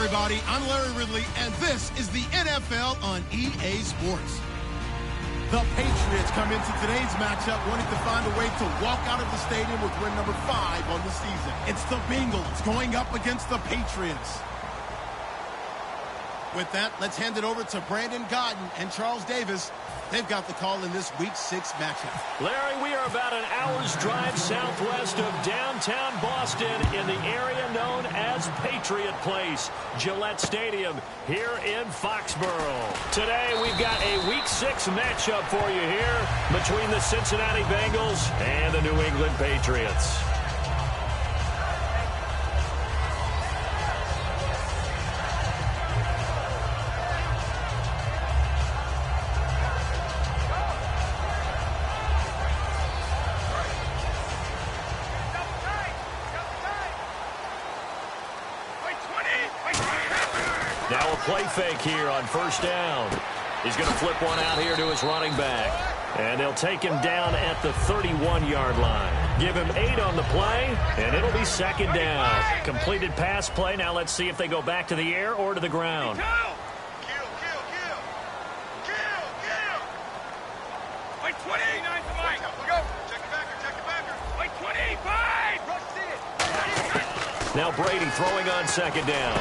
everybody. I'm Larry Ridley, and this is the NFL on EA Sports. The Patriots come into today's matchup wanting to find a way to walk out of the stadium with win number 5 on the season. It's the Bengals going up against the Patriots. With that, let's hand it over to Brandon Godden and Charles Davis. They've got the call in this Week 6 matchup. Larry, we are about an hour's drive southwest of downtown Boston in the area known as Patriot Place, Gillette Stadium here in Foxborough. Today, we've got a Week 6 matchup for you here between the Cincinnati Bengals and the New England Patriots. Now a play fake here on first down. He's going to flip one out here to his running back. And they'll take him down at the 31-yard line. Give him 8 on the play, and it'll be second down. Completed pass play. Now let's see if they go back to the air or to the ground. Now Brady throwing on second down.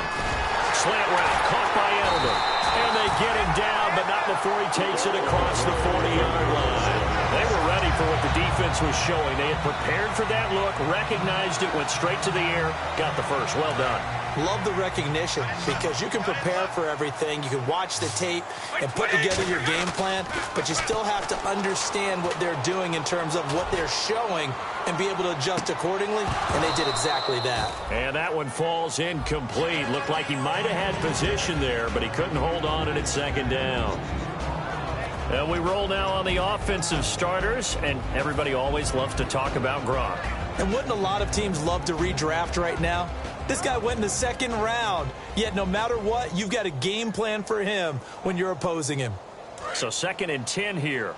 Slant route caught by Edelman. And they get him down, but not before he takes it across the 40-yard line. They were ready for what the defense was showing. They had prepared for that look, recognized it, went straight to the air, got the first. Well done. Love the recognition because you can prepare for everything. You can watch the tape and put together your game plan, but you still have to understand what they're doing in terms of what they're showing and be able to adjust accordingly, and they did exactly that. And that one falls incomplete. Looked like he might have had position there, but he couldn't hold on at second down. And we roll now on the offensive starters, and everybody always loves to talk about Gronk. And wouldn't a lot of teams love to redraft right now? This guy went in the second round, yet no matter what, you've got a game plan for him when you're opposing him. So 2nd and 10 here.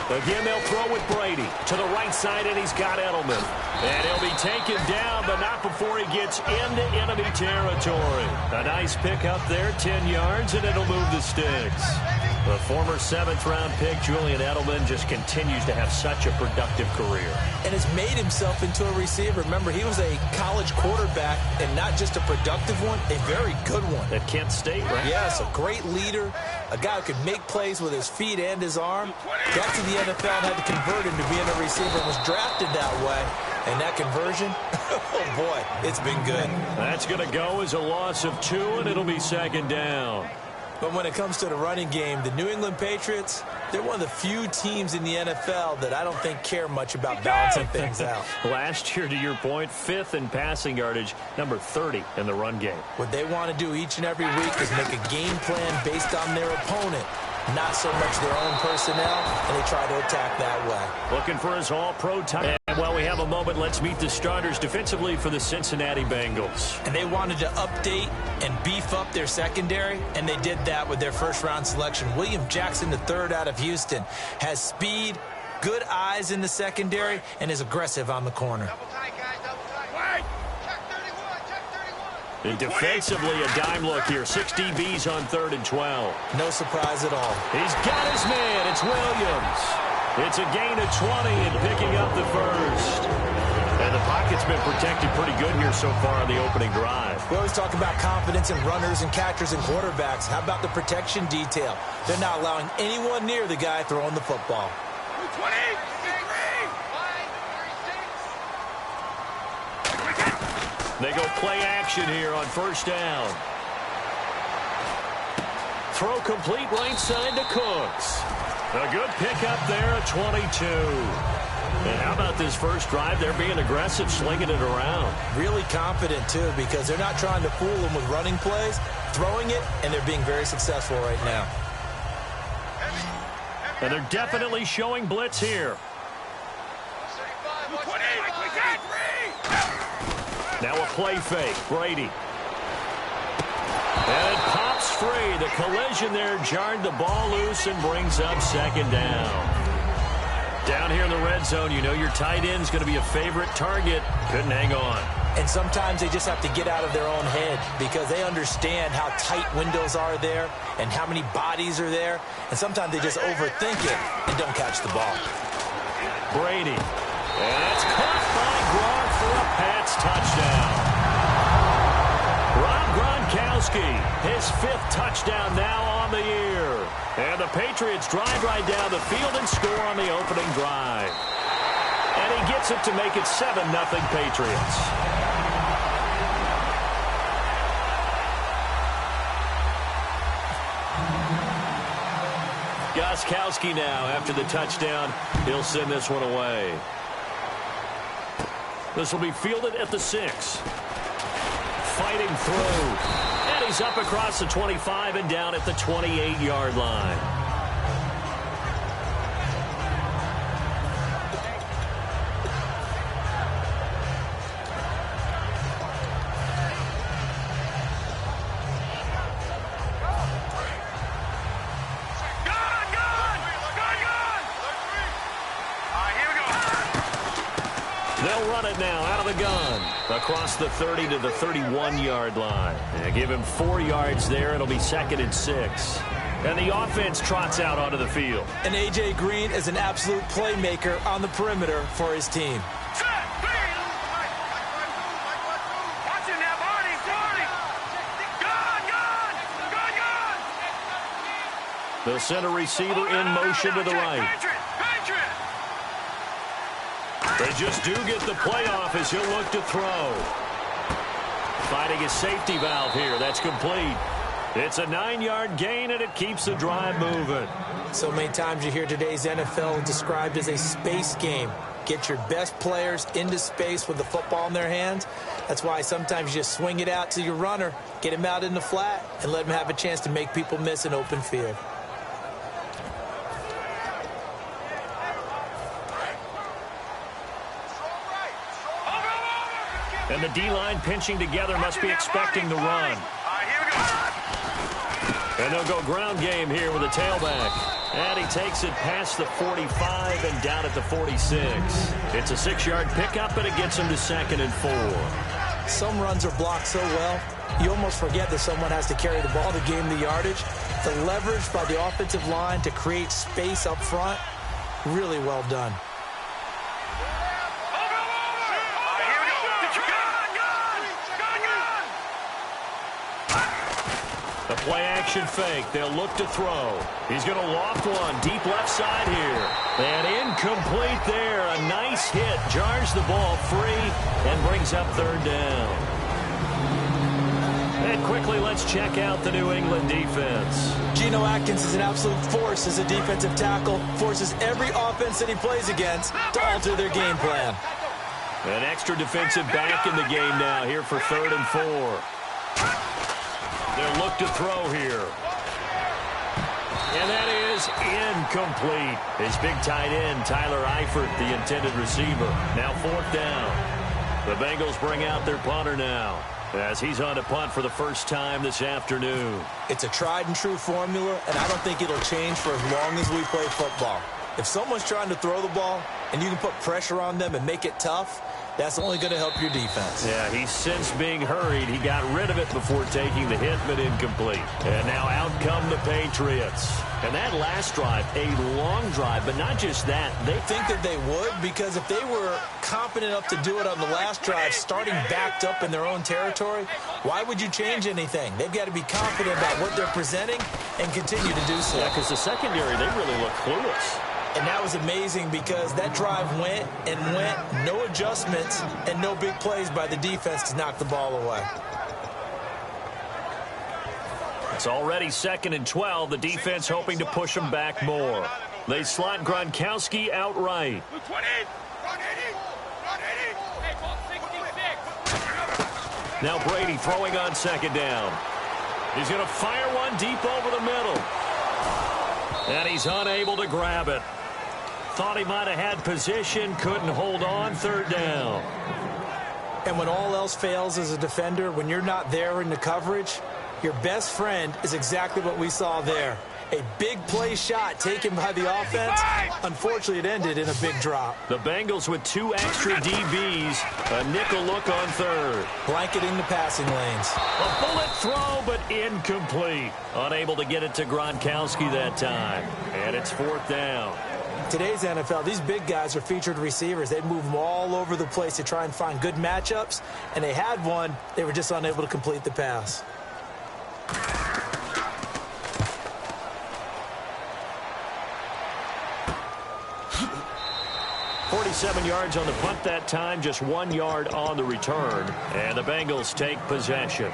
Again, they'll throw with Brady to the right side, and he's got Edelman. And he'll be taken down, but not before he gets into enemy territory. A nice pickup there, 10 yards, and it'll move the sticks. The former 7th-round pick, Julian Edelman, just continues to have such a productive career. And has made himself into a receiver. Remember, he was a college quarterback, and not just a productive one, a very good one. At Kent State, right? Yes, a great leader, a guy who could make plays with his feet and his arm. Got to the NFL and had to convert into being a receiver and was drafted that way. And that conversion, oh boy, it's been good. That's going to go as a loss of 2, and it'll be second down. But when it comes to the running game, the New England Patriots, they're one of the few teams in the NFL that I don't think care much about balancing things out. Last year, to your point, 5th in passing yardage, number 30 in the run game. What they want to do each and every week is make a game plan based on their opponent, not so much their own personnel, and they try to attack that way. Looking for his all-pro time. And while we have a moment, let's meet the starters defensively for the Cincinnati Bengals. And they wanted to update and beef up their secondary, and they did that with their first-round selection. William Jackson III out of Houston has speed, good eyes in the secondary, and is aggressive on the corner. Double tight, guys, double tight. Check 31, check 31. And defensively, a dime look here. 6 DBs on 3rd and 12. No surprise at all. He's got his man. It's Williams. It's a gain of 20 and picking up the first. And the pocket's been protected pretty good here so far on the opening drive. We always talk about confidence in runners and catchers and quarterbacks. How about the protection detail? They're not allowing anyone near the guy throwing the football. 20, 33. They go play action here on first down. Throw complete right side to Cooks. A good pickup there at 22. And how about this first drive? They're being aggressive, slinging it around. Really confident, too, because they're not trying to fool them with running plays, throwing it, and they're being very successful right now. And they're definitely showing blitz here. Now a play fake. Brady. And it pops free. The collision there jarred the ball loose and brings up second down. Down here in the red zone, you know your tight end's going to be a favorite target. Couldn't hang on. And sometimes they just have to get out of their own head because they understand how tight windows are there and how many bodies are there. And sometimes they just overthink it and don't catch the ball. Brady. And it's caught by Gronk for a Pats touchdown. Rob Gronkowski, his 5th touchdown now on the year. And the Patriots drive right down the field and score on the opening drive. And he gets it to make it 7-0 Patriots. Gronkowski now, after the touchdown, he'll send this one away. This will be fielded at the 6. Fighting through. And he's up across the 25 and down at the 28-yard line. They'll run it now out of the gun. Across the 30 to the 31-yard line. And give him 4 yards there. It'll be 2nd and 6. And the offense trots out onto the field. And A.J. Green is an absolute playmaker on the perimeter for his team. They'll send a receiver in motion to the right. They just do get the play off as he'll look to throw. Fighting a safety valve here. That's complete. It's a 9-yard gain, and it keeps the drive moving. So many times you hear today's NFL described as a space game. Get your best players into space with the football in their hands. That's why sometimes you just swing it out to your runner, get him out in the flat, and let him have a chance to make people miss an open field. And the D-line pinching together must be expecting the run. And they'll go ground game here with a tailback. And he takes it past the 45 and down at the 46. It's a 6-yard pickup, and it gets him to 2nd and 4. Some runs are blocked so well, you almost forget that someone has to carry the ball to gain the yardage. The leverage by the offensive line to create space up front, really well done. The play-action fake. They'll look to throw. He's going to loft one deep left side here. And incomplete there. A nice hit. Jars the ball free and brings up 3rd down. And quickly, let's check out the New England defense. Geno Atkins is an absolute force as a defensive tackle. Forces every offense that he plays against to alter their game plan. An extra defensive back in the game now here for 3rd and 4. They'll look to throw here. And that is incomplete. His big tight end, Tyler Eifert, the intended receiver. Now 4th down. The Bengals bring out their punter now as he's on to punt for the first time this afternoon. It's a tried-and-true formula, and I don't think it'll change for as long as we play football. If someone's trying to throw the ball and you can put pressure on them and make it tough, that's only going to help your defense. Yeah, he's since being hurried. He got rid of it before taking the hit, but incomplete. And now out come the Patriots. And that last drive, a long drive, but not just that. They think that they would, because if they were confident enough to do it on the last drive, starting backed up in their own territory, why would you change anything? They've got to be confident about what they're presenting and continue to do so. Yeah, because the secondary, they really look clueless. And that was amazing because that drive went and went, no adjustments, and no big plays by the defense to knock the ball away. It's already 2nd and 12. The defense hoping to push them back more. They slot Gronkowski outright. Now Brady throwing on 2nd down. He's going to fire one deep over the middle. And he's unable to grab it. Thought he might have had position, couldn't hold on. 3rd down. And when all else fails as a defender, when you're not there in the coverage, your best friend is exactly what we saw there. A big play shot taken by the offense. Unfortunately, it ended in a big drop. The Bengals with 2 extra DBs. A nickel look on third. Blanketing the passing lanes. A bullet throw, but incomplete. Unable to get it to Gronkowski that time. And it's 4th down. Today's NFL, these big guys are featured receivers. They move them all over the place to try and find good matchups. And they had one. They were just unable to complete the pass. 47 yards on the punt that time, just 1 yard on the return. And the Bengals take possession.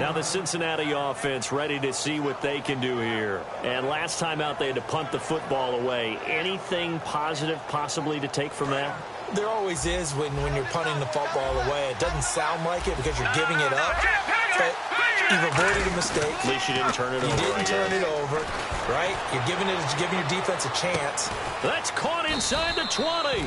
Now the Cincinnati offense ready to see what they can do here. And last time out, they had to punt the football away. Anything positive possibly to take from that? There always is when you're punting the football away. It doesn't sound like it because you're giving it up. But you've avoided a mistake. At least you didn't turn it over. You didn't turn it over, right? You're giving your defense a chance. That's caught inside the 20.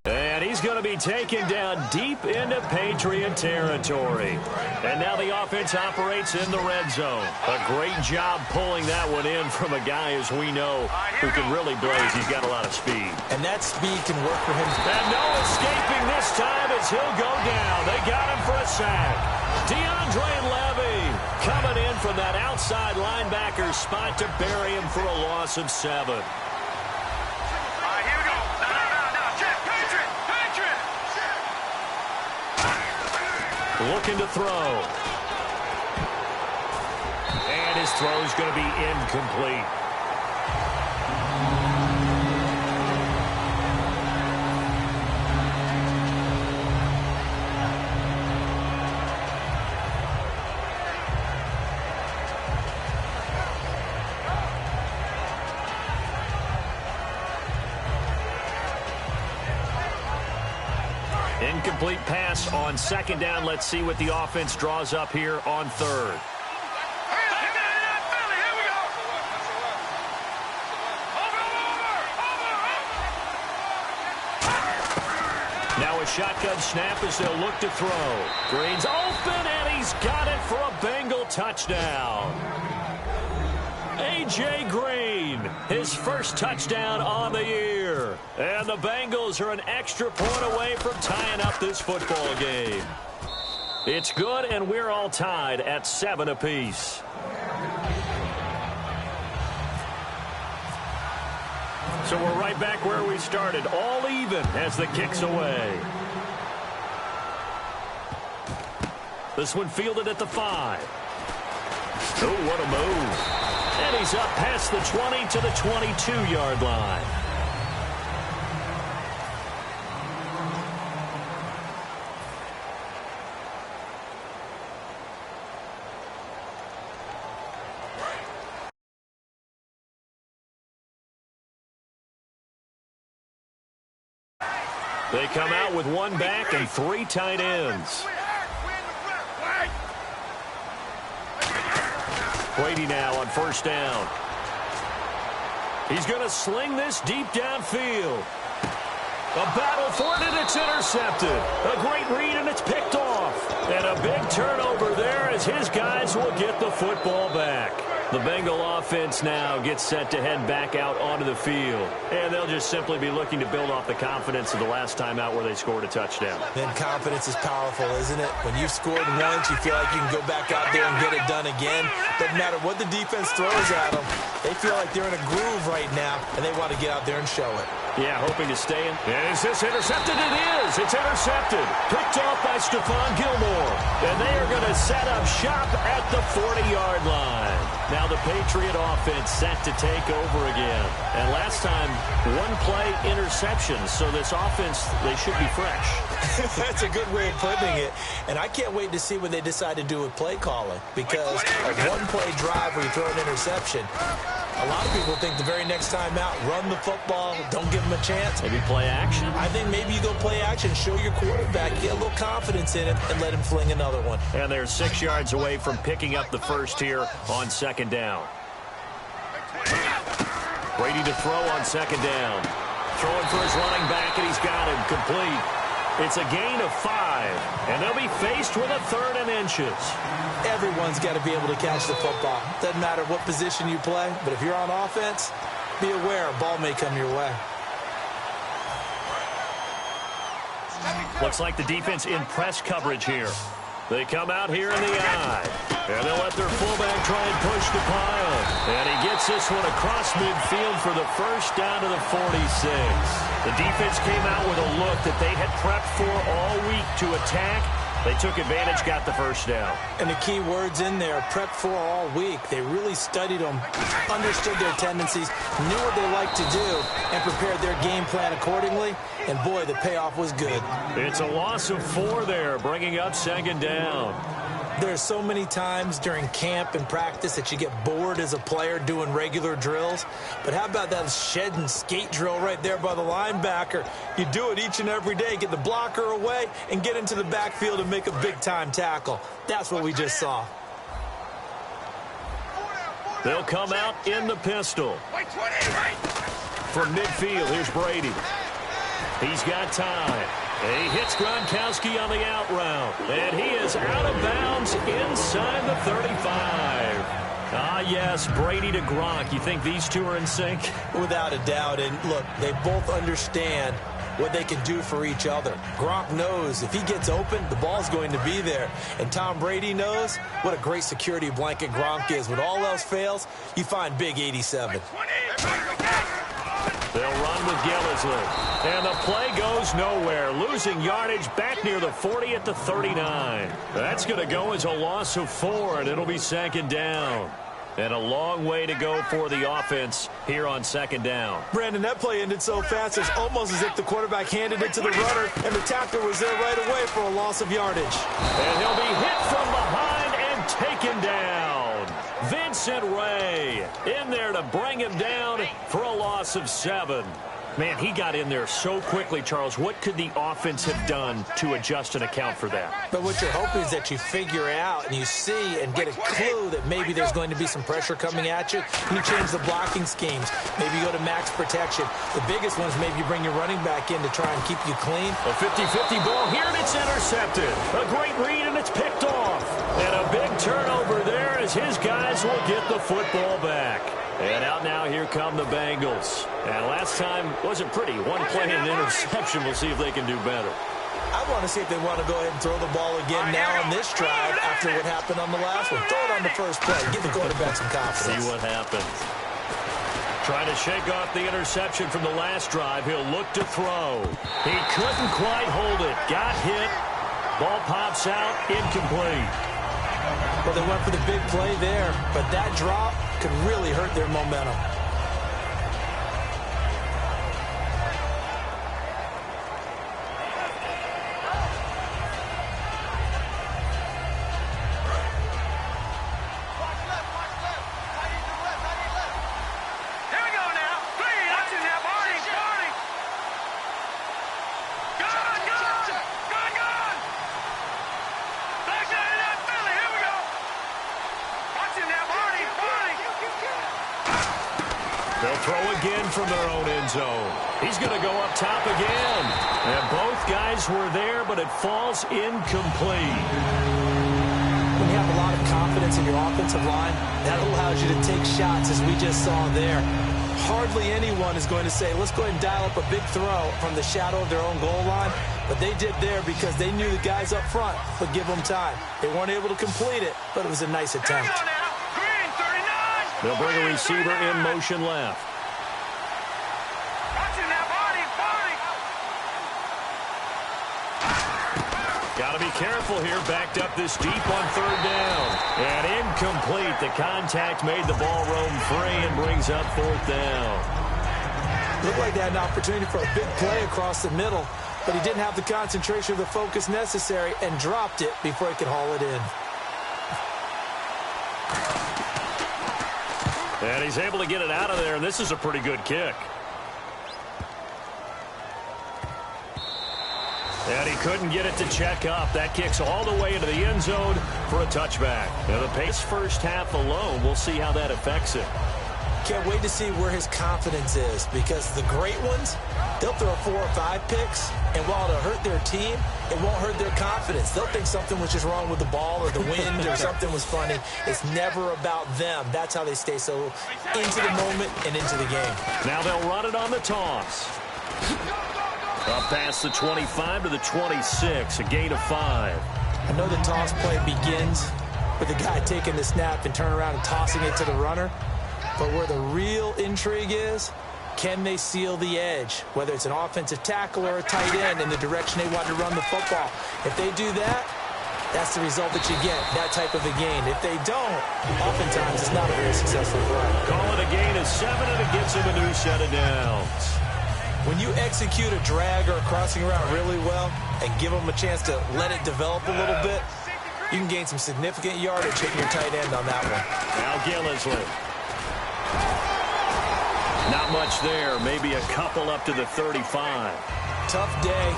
And he's going to be taken down deep into Patriot territory. And now the offense operates in the red zone. A great job pulling that one in from a guy, as we know, who can really blaze. He's got a lot of speed. And that speed can work for him. And no escaping this time as he'll go down. They got him for a sack. DeAndre Levy coming in from that outside linebacker spot to bury him for a loss of 7. Looking to throw. And his throw is going to be incomplete. Incomplete pass on 2nd down. Let's see what the offense draws up here on 3rd. Now a shotgun snap as they'll look to throw. Green's open, and he's got it for a Bengal touchdown. A.J. Green, his first touchdown on the year. And the Bengals are an extra point away from tying up this football game. It's good, and we're all tied at 7 apiece. So we're right back where we started, all even as the kick's away. This one fielded at the 5. Oh, what a move. And he's up past the 20 to the 22-yard line. They come out with 1 back and 3 tight ends. Brady now on 1st down. He's going to sling this deep downfield. A battle for it, and it's intercepted. A great read, and it's picked off. And a big turnover there as his guys will get the football back. The Bengal offense now gets set to head back out onto the field. And they'll just simply be looking to build off the confidence of the last time out where they scored a touchdown. Then confidence is powerful, isn't it? When you've scored once, you feel like you can go back out there and get it done again. Doesn't matter what the defense throws at them. They feel like they're in a groove right now, and they want to get out there and show it. Yeah, hoping to stay in. Is this intercepted? It is. It's intercepted. Picked off by Stephon Gilmore. And they are going to set up shop at the 40-yard line. Now the Patriot offense set to take over again. And last time, 1-play interception. So this offense, they should be fresh. That's a good way of putting it. And I can't wait to see what they decide to do with play calling. Because a 1-play drive where you throw an interception, a lot of people think the very next time out, run the football, don't give them a chance. Maybe play action? I think maybe you go play action, show your quarterback, get a little confidence in him, and let him fling another one. And they're 6 yards away from picking up the first here on 2nd down. Brady to throw on 2nd down. Throwing for his running back, and he's got him complete. It's a gain of 5, and they'll be faced with a 3rd and inches. Everyone's got to be able to catch the football. Doesn't matter what position you play, but if you're on offense, be aware a ball may come your way. Looks like the defense in press coverage here. They come out here in the eye. And they'll let their fullback try and push the pile. And he gets this one across midfield for the first down to the 46. The defense came out with a look that they had prepped for all week to attack. They took advantage, got the first down. And the key words in there, prepped for all week. They really studied them, understood their tendencies, knew what they like to do, and prepared their game plan accordingly. And, boy, the payoff was good. It's a loss of 4 there, bringing up 2nd down. There's so many times during camp and practice that you get bored as a player doing regular drills. But how about that shed and skate drill right there by the linebacker? You do it each and every day. Get the blocker away and get into the backfield and make a big-time tackle. That's what we just saw. They'll come out in the pistol. From midfield, here's Brady. He's got time. He hits Gronkowski on the out route. And he is out of bounds inside the 35. Ah, yes, Brady to Gronk. You think these two are in sync? Without a doubt. And, look, they both understand what they can do for each other. Gronk knows if he gets open, the ball's going to be there. And Tom Brady knows what a great security blanket Gronk is. When all else fails, you find big 87. They'll run with Gillisley. And the play goes nowhere. Losing yardage back near the 40 at the 39. That's going to go as a loss of 4, and it'll be 2nd down. And a long way to go for the offense here on 2nd down. Brandon, that play ended so fast, it's almost as if the quarterback handed it to the runner, and the tackler was there right away for a loss of yardage. And he'll be hit from behind and taken down. Vincent Ray in there to bring him down for a loss of 7. Man, he got in there so quickly, Charles. What could the offense have done to adjust and account for that? But what you're hoping is that you figure out and you see and get a clue that maybe there's going to be some pressure coming at you. You change the blocking schemes. Maybe you go to max protection. The biggest one is maybe you bring your running back in to try and keep you clean. A 50-50 ball here, and it's intercepted. A great read, and it's picked off. And a big turnover there as his guys will get the football back. And out now, here come the Bengals. And last time wasn't pretty. One play and an interception. We'll see if they can do better. I want to see if they want to go ahead and throw the ball again now on this drive after what happened on the last one. Throw it on the first play. Give the quarterback some confidence. See what happens. Trying to shake off the interception from the last drive. He'll look to throw. He couldn't quite hold it. Got hit. Ball pops out. Incomplete. Well, they went for the big play there, but that drop could really hurt their momentum. From their own end zone. He's going to go up top again. And both guys were there, but it falls incomplete. When you have a lot of confidence in your offensive line, that allows you to take shots, as we just saw there. Hardly anyone is going to say, let's go ahead and dial up a big throw from the shadow of their own goal line. But they did there because they knew the guys up front would give them time. They weren't able to complete it, but it was a nice attempt. They'll bring a receiver in motion left. Got to be careful here. Backed up this deep on 3rd down. And incomplete. The contact made the ball roam free and brings up 4th down. Looked like they had an opportunity for a big play across the middle, but he didn't have the concentration or the focus necessary and dropped it before he could haul it in. And he's able to get it out of there, and this is a pretty good kick. And he couldn't get it to check up. That kicks all the way into the end zone for a touchback. Now, the pace first half alone, we'll see how that affects it. Can't wait to see where his confidence is, because the great ones, they'll throw 4 or 5 picks, and while it'll hurt their team, it won't hurt their confidence. They'll think something was just wrong with the ball or the wind or something was funny. It's never about them. That's how they stay so into the moment and into the game. Now they'll run it on the toss. Up past the 25 to the 26, a gain of 5. I know the toss play begins with the guy taking the snap and turn around and tossing it to the runner. But where the real intrigue is, can they seal the edge, whether it's an offensive tackle or a tight end in the direction they want to run the football? If they do that, that's the result that you get, that type of a gain. If they don't, oftentimes it's not a very successful play. Call it a gain of 7, and it gets him a new set of downs. When you execute a drag or a crossing route really well and give them a chance to let it develop a little bit, you can gain some significant yardage hitting your tight end on that one. Now Gillisley. Not much there. Maybe a couple up to the 35. Tough day,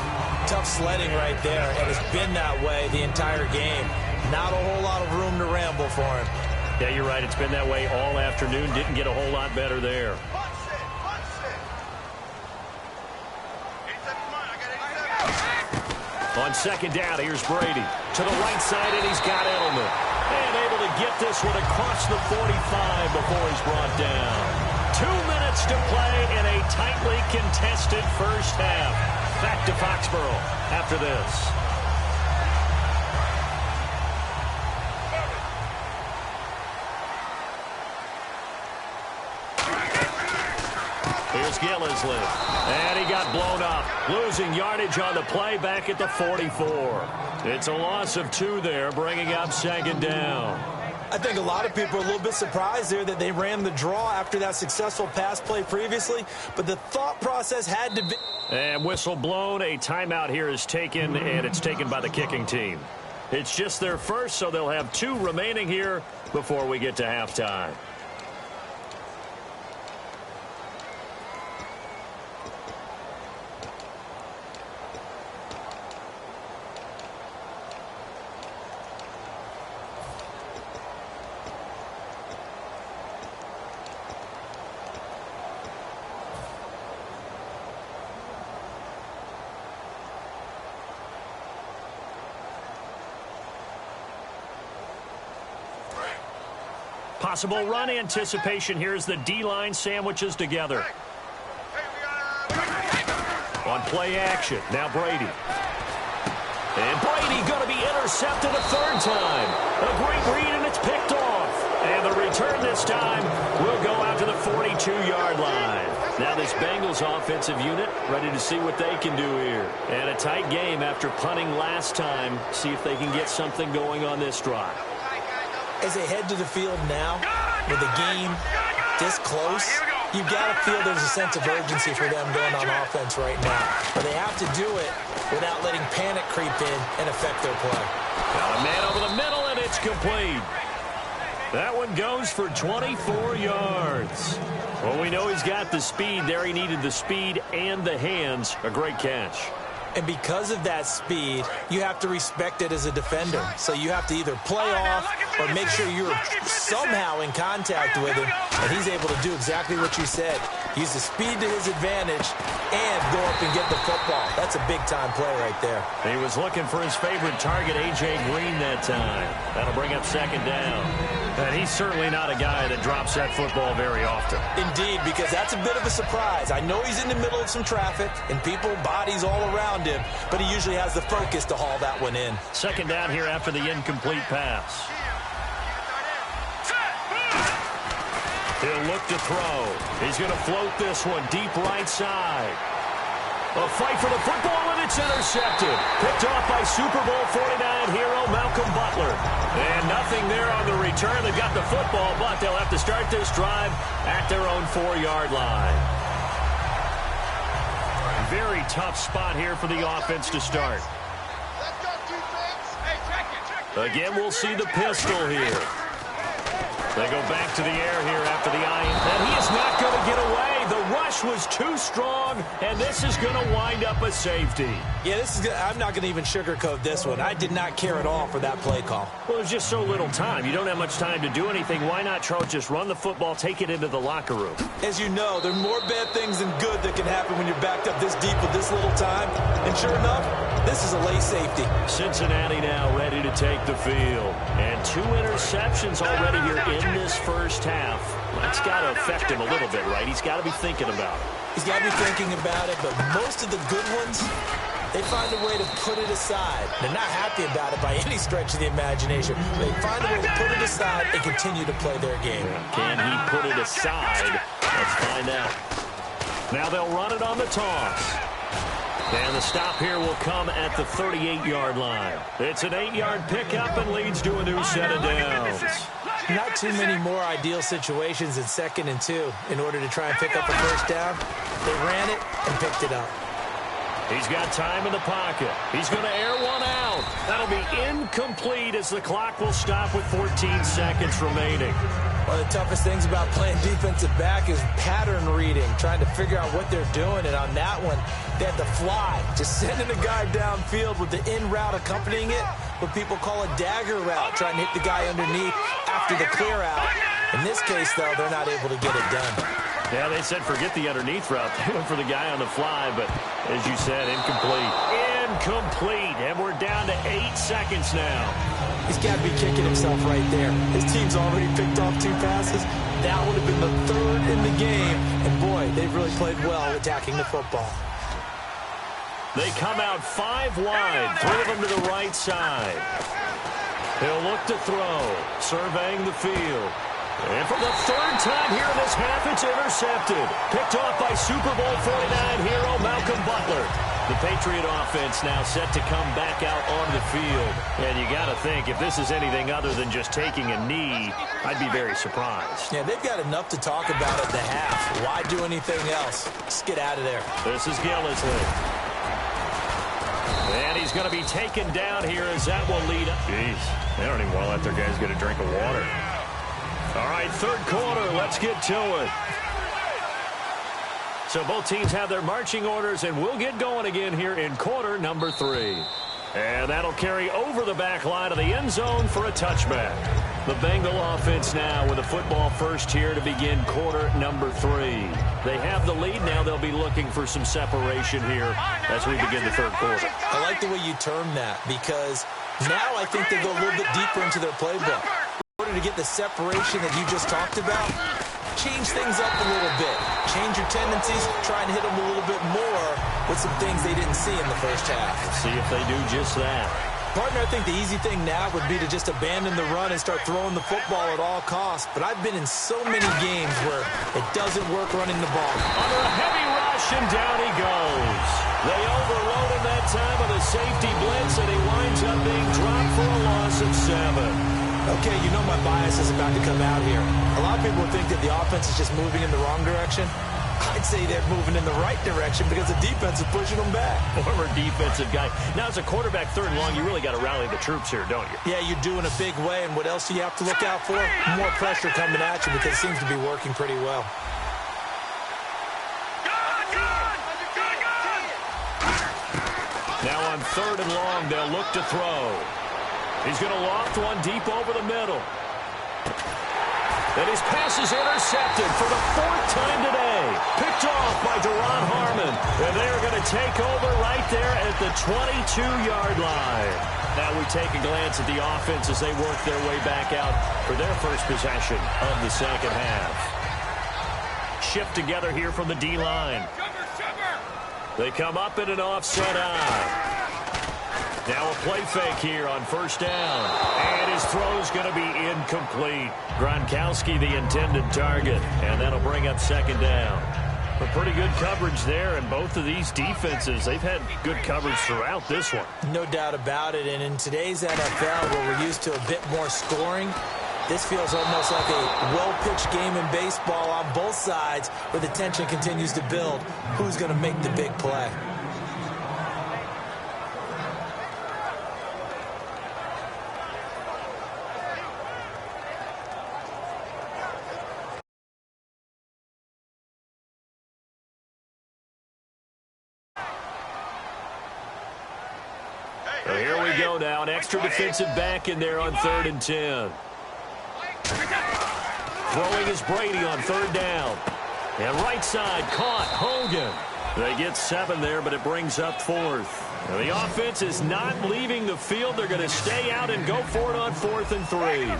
tough sledding right there, and it's been that way the entire game. Not a whole lot of room to ramble for him. Yeah, you're right. It's been that way all afternoon. Didn't get a whole lot better there. On second down, here's Brady. To the right side, and he's got Edelman. And able to get this one across the 45 before he's brought down. 2 minutes to play in a tightly contested first half. Back to Foxborough after this. Here's Gillisley. And he got blown up. Losing yardage on the play back at the 44. It's a loss of 2 there, bringing up second down. I think a lot of people are a little bit surprised there that they ran the draw after that successful pass play previously, but the thought process had to be... And whistle blown. A timeout here is taken, and it's taken by the kicking team. It's just their first, so they'll have 2 remaining here before we get to halftime. Possible run anticipation. Here's the D-line sandwiches together. On play action. Now Brady. And Brady going to be intercepted a 3rd time. A great read, and it's picked off. And the return this time will go out to the 42-yard line. Now this Bengals offensive unit ready to see what they can do here. And a tight game after punting last time. See if they can get something going on this drive. As they head to the field now, with the game this close, you've got to feel there's a sense of urgency for them going on offense right now. But they have to do it without letting panic creep in and affect their play. Got a man over the middle, and it's complete. That one goes for 24 yards. Well, we know he's got the speed there. He needed the speed and the hands. A great catch. And because of that speed, you have to respect it as a defender. So you have to either play off or make sure you're somehow in contact with him, and he's able to do exactly what you said. Use the speed to his advantage and go up and get the football. That's a big-time play right there. He was looking for his favorite target, A.J. Green, that time. That'll bring up second down. And he's certainly not a guy that drops that football very often. Indeed, because that's a bit of a surprise. I know he's in the middle of some traffic and people, bodies all around him, but he usually has the focus to haul that one in. Second down here after the incomplete pass. He'll look to throw. He's going to float this one deep right side. A fight for the football, and it's intercepted. Picked off by Super Bowl 49 hero Malcolm Butler. And nothing there on the return. They've got the football, but they'll have to start this drive at their own 4-yard line. Very tough spot here for the offense to start. Again, we'll see the pistol here. They go back to the air here after the eye, and he is not going to get away. The run rush was too strong, and this is going to wind up a safety. Yeah, I'm not going to even sugarcoat this one. I did not care at all for that play call. Well, there's just so little time. You don't have much time to do anything. Why not, Charles, just run the football, take it into the locker room? As you know, there are more bad things than good that can happen when you're backed up this deep with this little time. And sure enough, this is a late safety. Cincinnati now ready to take the field. And 2 interceptions already here in this first half. That's got to affect him a little bit, right? He's got to be thinking about it. He's got to be thinking about it, but most of the good ones, they find a way to put it aside. They're not happy about it by any stretch of the imagination. They find a way to put it aside and continue to play their game. Can he put it aside? Let's find out. Now they'll run it on the toss. And the stop here will come at the 38-yard line. It's an 8-yard pickup and leads to a new set of downs. Not too many more ideal situations in 2nd and 2 in order to try and pick up a first down. They ran it and picked it up. He's got time in the pocket. He's going to air one out. That'll be incomplete as the clock will stop with 14 seconds remaining. One of the toughest things about playing defensive back is pattern reading, trying to figure out what they're doing. And on that one, they had to fly, just sending a guy downfield with the in route accompanying it, what people call a dagger route, trying to hit the guy underneath after the clear out. In this case, though, they're not able to get it done. Yeah, they said forget the underneath route. They went for the guy on the fly, but as you said, incomplete. Incomplete, and we're down to 8 seconds now. He's got to be kicking himself right there. His team's already picked off 2 passes. That would have been the 3rd in the game. And, boy, they've really played well attacking the football. They come out 5 wide, 3 of them to the right side. He'll look to throw, surveying the field. And for the 3rd time here in this half, it's intercepted. Picked off by Super Bowl 49 hero Malcolm Butler. The Patriot offense now set to come back out on the field. And you got to think, if this is anything other than just taking a knee, I'd be very surprised. Yeah, they've got enough to talk about at the half. Why do anything else? Just get out of there. This is Gillisley. And he's going to be taken down here as that will lead up. Jeez, they don't even want to let their guys get a drink of water. All right, 3rd quarter, let's get to it. So both teams have their marching orders, and we'll get going again here in quarter number 3. And that'll carry over the back line of the end zone for a touchback. The Bengal offense now with a football first here to begin quarter number 3. They have the lead. Now they'll be looking for some separation here as we begin the 3rd quarter. I like the way you term that, because now I think they go a little bit deeper into their playbook. In order to get the separation that you just talked about, change things up a little bit. Change your tendencies, try and hit them a little bit more with some things they didn't see in the first half. See if they do just that. Partner, I think the easy thing now would be to just abandon the run and start throwing the football at all costs. But I've been in so many games where it doesn't work running the ball. Under a heavy rush, and down he goes. They overload him that time with a safety blitz, and he winds up being dropped for a loss of 7. Okay, you know my bias is about to come out here. A lot of people think that the offense is just moving in the wrong direction. I'd say they're moving in the right direction because the defense is pushing them back. Former defensive guy. Now, as a quarterback, 3rd and long, you really got to rally the troops here, don't you? Yeah, you do in a big way, and what else do you have to look out for? More pressure coming at you because it seems to be working pretty well. Now on 3rd and long, they'll look to throw. He's going to loft one deep over the middle. And his pass is intercepted for the 4th time today. Picked off by Duron Harmon. And they are going to take over right there at the 22-yard line. Now we take a glance at the offense as they work their way back out for their first possession of the 2nd half. Shift together here from the D-line. They come up in an offset eye. Now a play fake here on 1st down. And his throw's going to be incomplete. Gronkowski the intended target. And that'll bring up 2nd down. But pretty good coverage there. And both of these defenses, they've had good coverage throughout this one. No doubt about it. And in today's NFL, where we're used to a bit more scoring, this feels almost like a well-pitched game in baseball on both sides where the tension continues to build. Who's going to make the big play? go now. An extra defensive back in there on 3rd and 10. Throwing is Brady on 3rd down. And right side caught. Hogan. They get 7 there, but it brings up 4th. Now, the offense is not leaving the field. They're going to stay out and go for it on 4th and 3.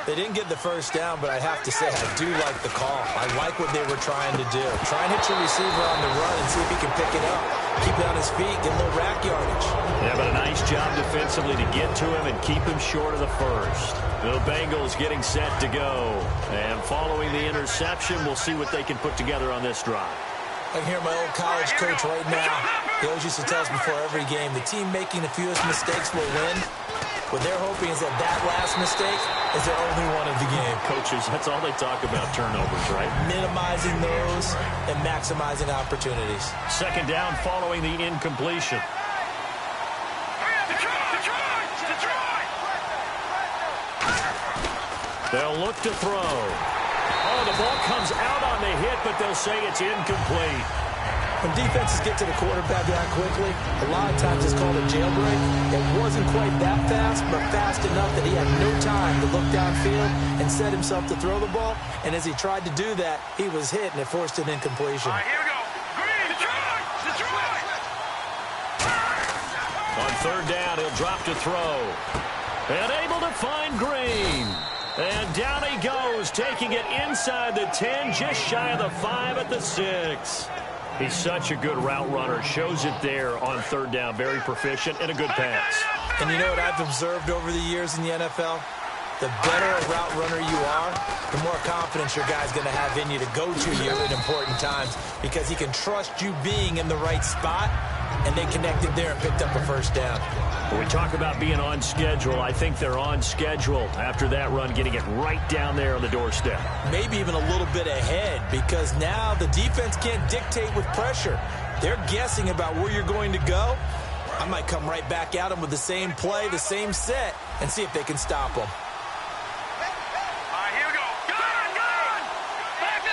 They didn't get the first down, but I have to say I do like the call. I like what they were trying to do. Try and hit your receiver on the run and see if he can pick it up. Keep it on his feet, get a little rack yardage. Yeah, but a nice job defensively to get to him and keep him short of the first. The Bengals getting set to go. And following the interception, we'll see what they can put together on this drive. I can hear my old college coach right now. He always used to tell us before every game, the team making the fewest mistakes will win. What they're hoping is that last mistake is their only one of the game. Coaches, that's all they talk about, turnovers, right? Minimizing those and maximizing opportunities. 2nd down following the incompletion. They'll look to throw. Oh, the ball comes out on the hit, but they'll say it's incomplete. When defenses get to the quarterback that quickly, a lot of times it's called a jailbreak. It wasn't quite that fast, but fast enough that he had no time to look downfield and set himself to throw the ball. And as he tried to do that, he was hit, and it forced an incompletion. All right, here we go. Green, Detroit! On 3rd down, he'll drop to throw. And able to find Green. And down he goes, taking it inside the 10, just shy of the 5 at the 6. He's such a good route runner. Shows it there on 3rd down. Very proficient and a good pass. And you know what I've observed over the years in the NFL? The better a route runner you are, the more confidence your guy's going to have in you to go to you at important times because he can trust you being in the right spot, and they connected there and picked up a 1st down. When we talk about being on schedule, I think they're on schedule after that run, getting it right down there on the doorstep. Maybe even a little bit ahead because now the defense can't dictate with pressure. They're guessing about where you're going to go. I might come right back at them with the same play, the same set, and see if they can stop them.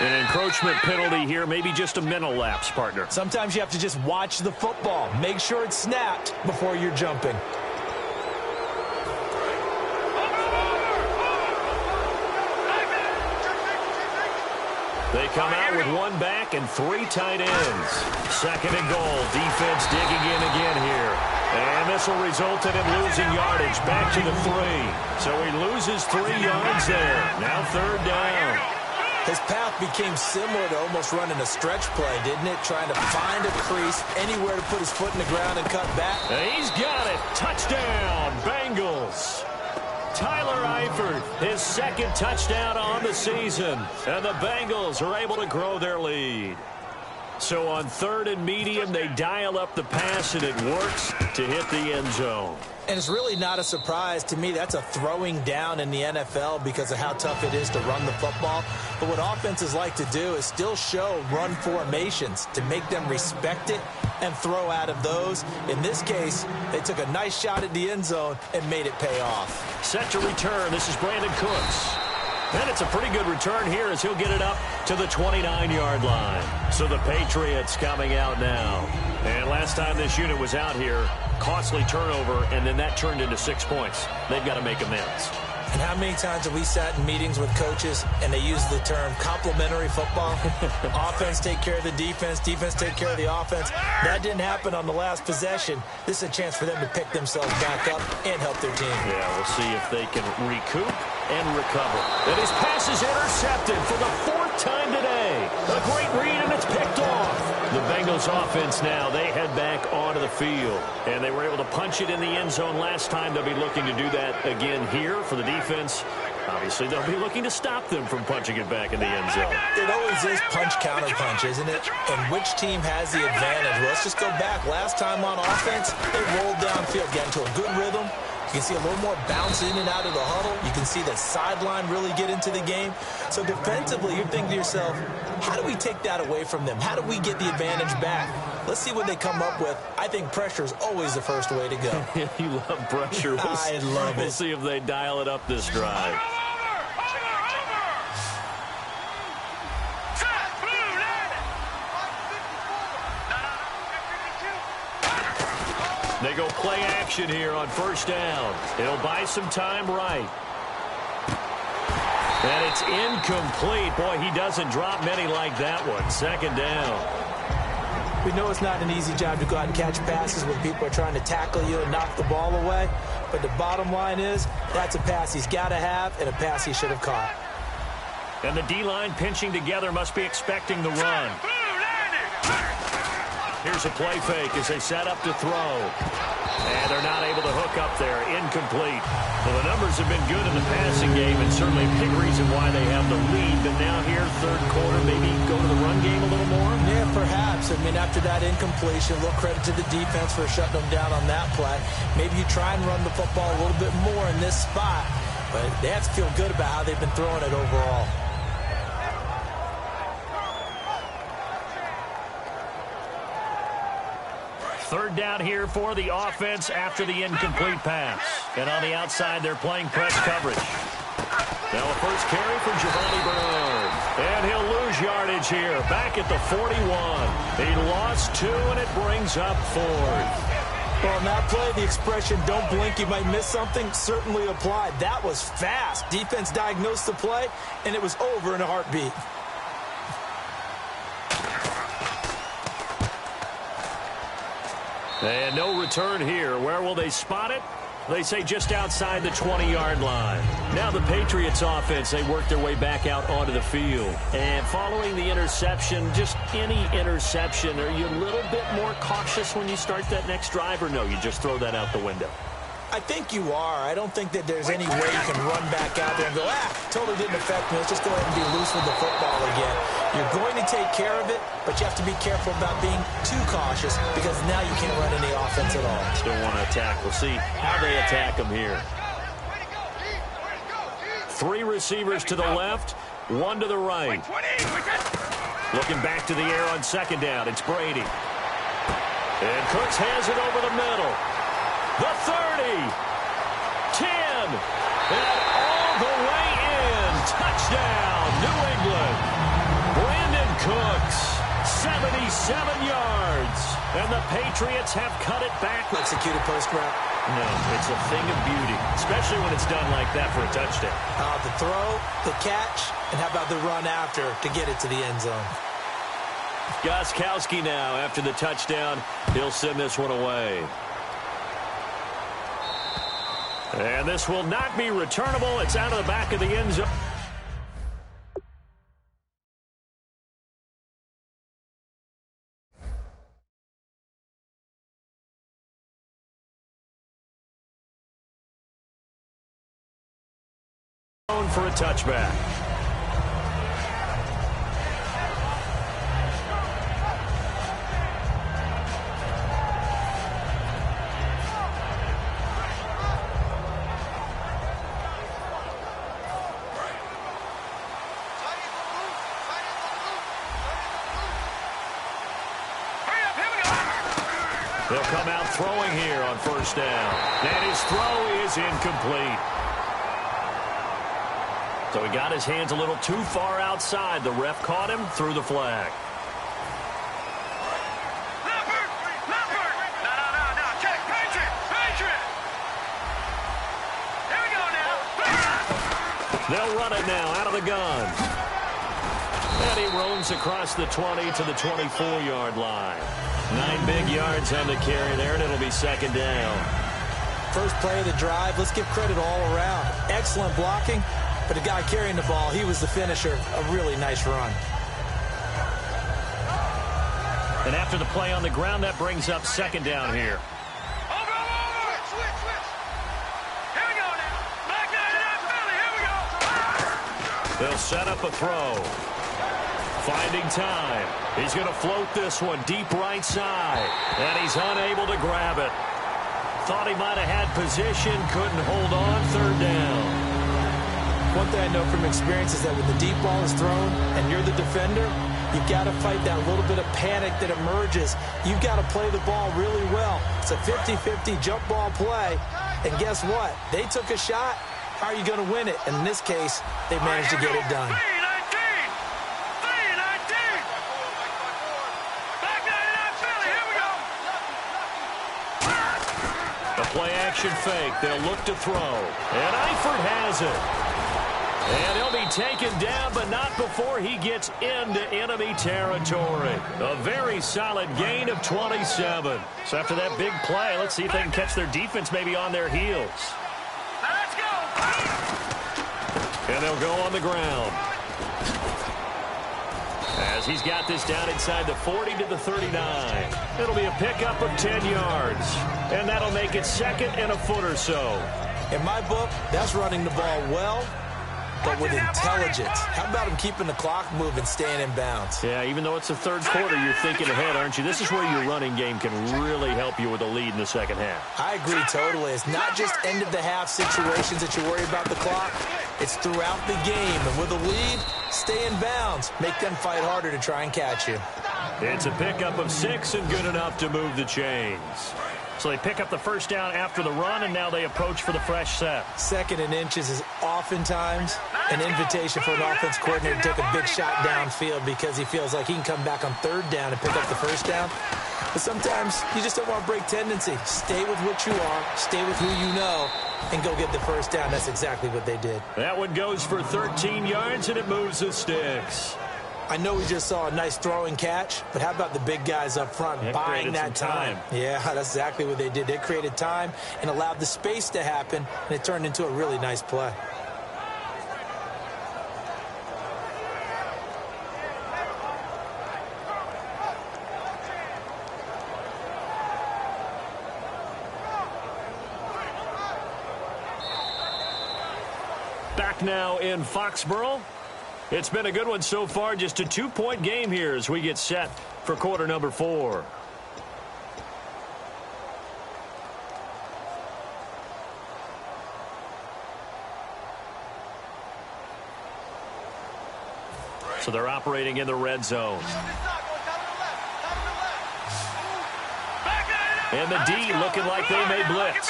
An encroachment penalty here, maybe just a mental lapse, partner. Sometimes you have to just watch the football. Make sure it's snapped before you're jumping. They come out with 1 back and 3 tight ends. 2nd and goal. Defense digging in again here. And this will result in him losing yardage back to the 3. So he loses 3 yards there. Now 3rd down. His path became similar to almost running a stretch play, didn't it? Trying to find a crease, anywhere to put his foot in the ground and cut back. And he's got it. Touchdown, Bengals. Tyler Eifert, his 2nd touchdown on the season. And the Bengals are able to grow their lead. So on 3rd and medium, they dial up the pass, and it works to hit the end zone. And it's really not a surprise to me. That's a throwing down in the NFL because of how tough it is to run the football. But what offenses like to do is still show run formations to make them respect it and throw out of those. In this case, they took a nice shot at the end zone and made it pay off. Set to return. This is Brandon Cooks. And it's a pretty good return here as he'll get it up to the 29-yard line. So the Patriots coming out now. And last time this unit was out here, costly turnover, and then that turned into 6 points. They've got to make amends. And how many times have we sat in meetings with coaches and they use the term complementary football? Offense take care of the defense, defense take care of the offense. That didn't happen on the last possession. This is a chance for them to pick themselves back up and help their team. Yeah, we'll see if they can recoup and recover. And his pass is intercepted for the 4th time today. A great read, and it's picked off. The Bengals offense now, they head back onto the field. And they were able to punch it in the end zone last time. They'll be looking to do that again here for the defense. Obviously, they'll be looking to stop them from punching it back in the end zone. It always is punch-counter-punch, isn't it? And which team has the advantage? Well, let's just go back. Last time on offense, they rolled downfield, got into a good rhythm. You can see a little more bounce in and out of the huddle. You can see the sideline really get into the game. So defensively, you're thinking to yourself, how do we take that away from them? How do we get the advantage back? Let's see what they come up with. I think pressure is always the first way to go. You love pressure. I love it. We'll see if they dial it up this drive. They go play action here on first down. It'll buy some time right. And it's incomplete. Boy, he doesn't drop many like that one. Second down. We know it's not an easy job to go out and catch passes when people are trying to tackle you and knock the ball away. But the bottom line is, that's a pass he's got to have and a pass he should have caught. And the D-line pinching together must be expecting the run. Here's a play fake as they set up to throw. And they're not able to hook up there. Incomplete. Well, the numbers have been good in the passing game and certainly a big reason why they have the lead. But now here, third quarter, maybe go to the run game a little more? Yeah, perhaps. I mean, after that incompletion, a little credit to the defense for shutting them down on that play. Maybe you try and run the football a little bit more in this spot. But they have to feel good about how they've been throwing it overall. Third down here for the offense after the incomplete pass. And on the outside, they're playing press coverage. Now a first carry for Giovanni Bernard. And he'll lose yardage here. Back at the 41. He lost 2, and it brings up 4th. Well, on that play, the expression, don't blink, you might miss something, certainly applied. That was fast. Defense diagnosed the play, and it was over in a heartbeat. And no return here. Where will they spot it? They say just outside the 20-yard line. Now the Patriots offense, they work their way back out onto the field. And following the interception, just any interception, are you a little bit more cautious when you start that next drive, or no, you just throw that out the window? I think you are. I don't think that there's any way you can run back out there and go, totally didn't affect me. Let's just go ahead and be loose with the football again. You're going to take care of it, but you have to be careful about being too cautious because now you can't run any offense at all. Still want to attack. We'll see how they attack them here. 3 receivers to the left, 1 to the right. Looking back to the air on second down. It's Brady. And Cooks has it over the middle. The 30, 10, and all the way in. Touchdown, New England. Brandon Cooks, 77 yards. And the Patriots have cut it back. Executed post route. No, it's a thing of beauty, especially when it's done like that for a touchdown. The throw, the catch, and how about the run after to get it to the end zone? Gostkowski now, after the touchdown, he'll send this one away. And this will not be returnable. It's out of the back of the end zone. For a touchback. They'll come out throwing here on first down. And his throw is incomplete. So he got his hands a little too far outside. The ref caught him, threw the flag. Check, Patriot. Here we go now. They'll run it now out of the gun. And he roams across the 20 to the 24-yard line. 9 big yards on the carry there, and it'll be second down. First play of the drive, let's give credit all around. Excellent blocking, but the guy carrying the ball, he was the finisher. A really nice run. And after the play on the ground, that brings up second down here. Over. Switch. Here we go now. Back there, Philly. Here we go. They'll set up a throw. Finding time. He's going to float this one deep right side. And he's unable to grab it. Thought he might have had position, couldn't hold on. Third down. One thing I know from experience is that when the deep ball is thrown and you're the defender, you've got to fight that little bit of panic that emerges. You've got to play the ball really well. It's a 50-50 jump ball play. And guess what? They took a shot. How are you going to win it? And in this case, they managed to get it done. Play-action fake. They'll look to throw. And Eifert has it. And he'll be taken down, but not before he gets into enemy territory. A very solid gain of 27. So after that big play, let's see if they can catch their defense maybe on their heels. Let's go. And they'll go on the ground. As he's got this down inside the 40 to the 39. It'll be a pickup of 10 yards. And that'll make it second and a foot or so. In my book, that's running the ball well, but with intelligence. How about him keeping the clock moving, staying in bounds? Yeah, even though it's the third quarter, you're thinking ahead, aren't you? This is where your running game can really help you with a lead in the second half. I agree totally. It's not just end-of-the-half situations that you worry about the clock. It's throughout the game. And with a lead, stay in bounds. Make them fight harder to try and catch you. It's a pickup of 6 and good enough to move the chains. So they pick up the first down after the run, and now they approach for the fresh set. Second and inches is oftentimes an invitation for an offense coordinator to take a big shot downfield because he feels like he can come back on third down and pick up the first down. But sometimes you just don't want to break tendency. Stay with what you are, stay with who you know, and go get the first down. That's exactly what they did. That one goes for 13 yards, and it moves the sticks. I know we just saw a nice throwing catch, but how about the big guys up front buying that time? Yeah, that's exactly what they did. They created time and allowed the space to happen, and it turned into a really nice play. Back now in Foxborough. It's been a good one so far. Just a 2-point game here as we get set for quarter number 4. So they're operating in the red zone. And the D looking like they may blitz.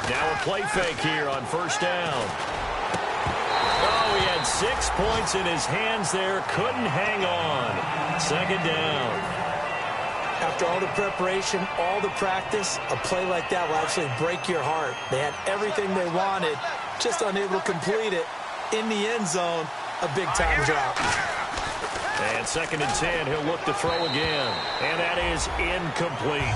Now a play fake here on first down. Oh, he had 6 points in his hands there. Couldn't hang on. Second down. After all the preparation, all the practice, a play like that will actually break your heart. They had everything they wanted, just unable to complete it. In the end zone, a big-time drop. And second and 10, he'll look to throw again. And that is incomplete.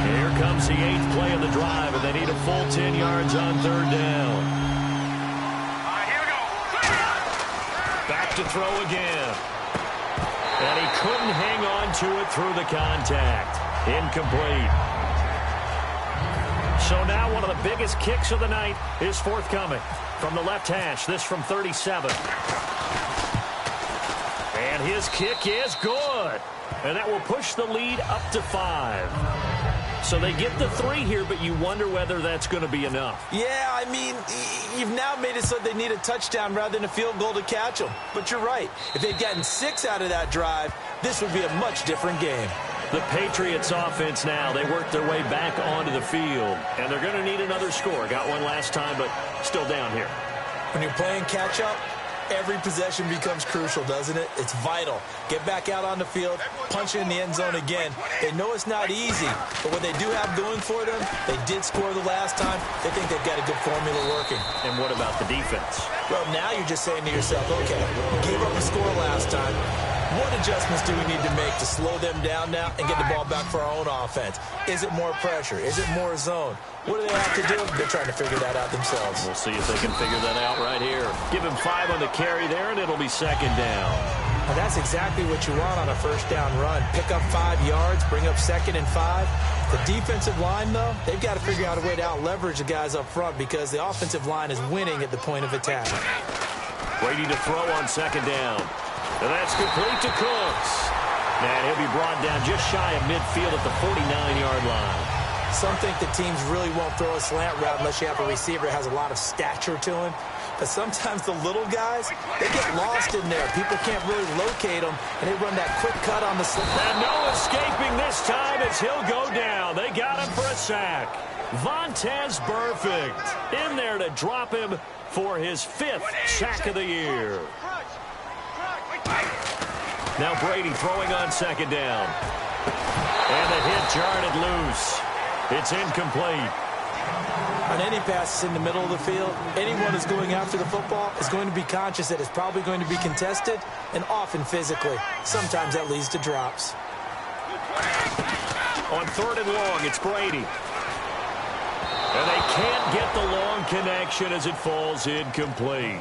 Here comes the 8th play of the drive, and they need a full 10 yards on third down. Here we go. Back to throw again. And he couldn't hang on to it through the contact. Incomplete. So now one of the biggest kicks of the night is forthcoming. From the left hash, this from 37. And his kick is good. And that will push the lead up to 5. So they get the 3 here, but you wonder whether that's going to be enough. Yeah, I mean, you've now made it so they need a touchdown rather than a field goal to catch them. But you're right. If they'd gotten 6 out of that drive, this would be a much different game. The Patriots offense now, they work their way back onto the field. And they're going to need another score. Got one last time, but still down here. When you're playing catch-up, every possession becomes crucial, doesn't it? It's vital. Get back out on the field, punch in the end zone again. They know it's not easy, but what they do have going for them, they did score the last time. They think they've got a good formula working. And what about the defense? Well, now you're just saying to yourself, okay, we gave up a score last time. What adjustments do we need to make to slow them down now and get the ball back for our own offense? Is it more pressure? Is it more zone? What do they have to do? They're trying to figure that out themselves. We'll see if they can figure that out right here. Give him 5 on the carry there, and it'll be second down. Well, that's exactly what you want on a first down run. Pick up 5 yards, bring up second and 5. The defensive line, though, they've got to figure out a way to out-leverage the guys up front because the offensive line is winning at the point of attack. Brady to throw on second down. And that's complete to Cooks. And he'll be brought down just shy of midfield at the 49-yard line. Some think the teams really won't throw a slant route unless you have a receiver that has a lot of stature to him. But sometimes the little guys, they get lost in there. People can't really locate them, and they run that quick cut on the slant. And no escaping this time as he'll go down. They got him for a sack. Vontez Burfict in there to drop him for his 5th sack of the year. Now Brady throwing on second down. And the hit jarred it loose. It's incomplete. On any passes in the middle of the field, anyone who's going after the football is going to be conscious that it's probably going to be contested, and often physically. Sometimes that leads to drops. On 3rd and long, it's Brady. And they can't get the long connection as it falls incomplete.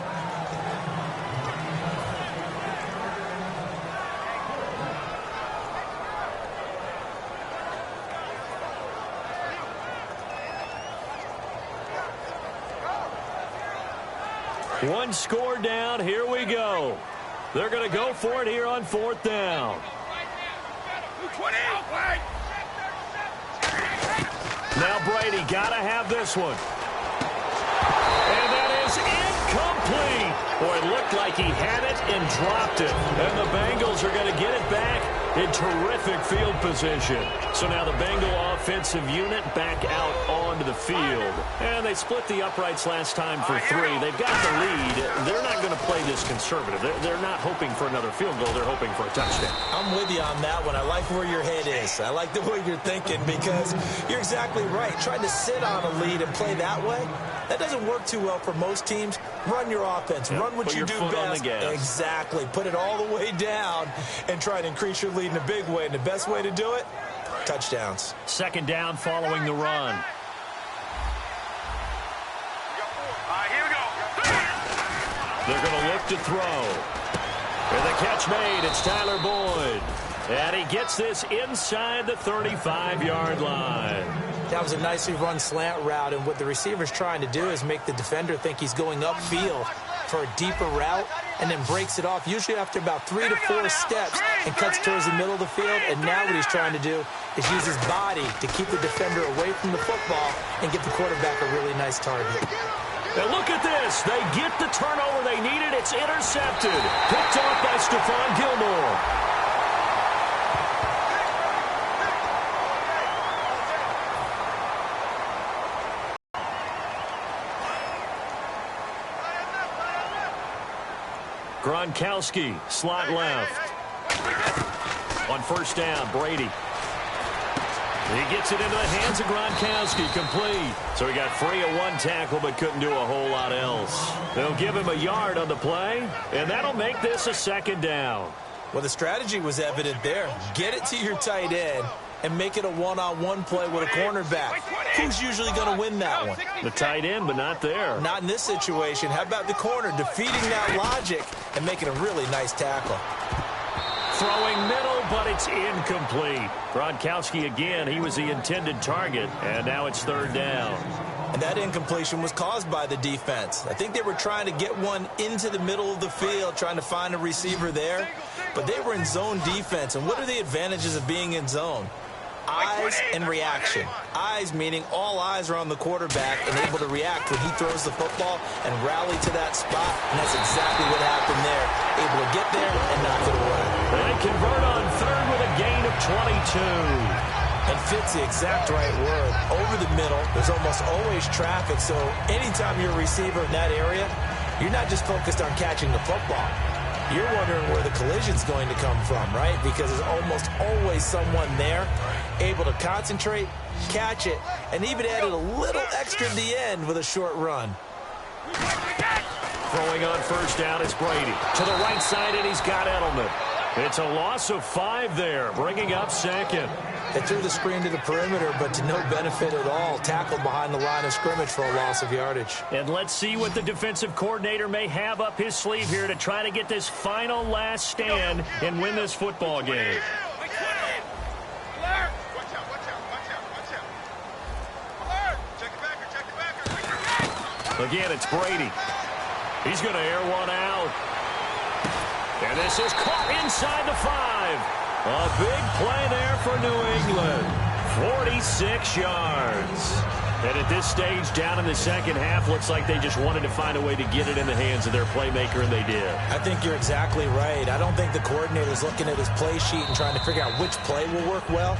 One score down. Here we go. They're going to go for it here on 4th down. Now Brady got to have this one. And that is incomplete. Boy, it looked like he had it and dropped it. And the Bengals are going to get it back in terrific field position. So now the Bengal offensive unit back out onto the field. And they split the uprights last time for 3. They've got the lead. They're not going to play this conservative. They're not hoping for another field goal. They're hoping for a touchdown. I'm with you on that one. I like where your head is. I like the way you're thinking because you're exactly right. Trying to sit on a lead and play that way, that doesn't work too well for most teams. Run your offense. Yep. Run what you do best. Exactly. Put it all the way down and try to increase your lead in a big way. And the best way to do it, touchdowns. 2nd down following the run. Here we go. They're going to look to throw. And the catch made. It's Tyler Boyd. And he gets this inside the 35-yard line. That was a nicely run slant route, and what the receiver's trying to do is make the defender think he's going upfield for a deeper route and then breaks it off, usually after about 3 to 4 steps, and cuts towards the middle of the field. And now what he's trying to do is use his body to keep the defender away from the football and give the quarterback a really nice target. And look at this. They get the turnover they needed. It's intercepted. Picked off by Stephon Gilmore. Gronkowski, slot left. On 1st down, Brady. He gets it into the hands of Gronkowski, complete. So he got free of 1 tackle but couldn't do a whole lot else. They'll give him a yard on the play, and that'll make this a 2nd down. Well, the strategy was evident there. Get it to your tight end and make it a one-on-one play with a cornerback. Who's usually going to win that one? The tight end, but not there. Not in this situation. How about the corner defeating that logic and making a really nice tackle? Throwing middle, but it's incomplete. Gronkowski again, he was the intended target, and now it's 3rd down. And that incompletion was caused by the defense. I think they were trying to get one into the middle of the field, trying to find a receiver there, but they were in zone defense. And what are the advantages of being in zone? Eyes and reaction. Eyes meaning all eyes are on the quarterback and able to react when he throws the football and rally to that spot, and that's exactly what happened there. Able to get there and knock it away. They convert on 3rd with a gain of 22. And fits the exact right word. Over the middle, there's almost always traffic, so anytime you're a receiver in that area, you're not just focused on catching the football. You're wondering where the collision's going to come from, right? Because there's almost always someone there able to concentrate, catch it, and even added a little extra at the end with a short run. Throwing on 1st down is Brady. To the right side, and he's got Edelman. It's a loss of 5 there, bringing up 2nd. They threw the screen to the perimeter, but to no benefit at all. Tackled behind the line of scrimmage for a loss of yardage. And let's see what the defensive coordinator may have up his sleeve here to try to get this final last stand and win this football game. Again, it's Brady. He's going to air one out. And this is caught inside the 5. A big play there for New England. 46 yards. And at this stage, down in the 2nd half, looks like they just wanted to find a way to get it in the hands of their playmaker, and they did. I think you're exactly right. I don't think the coordinator's looking at his play sheet and trying to figure out which play will work well.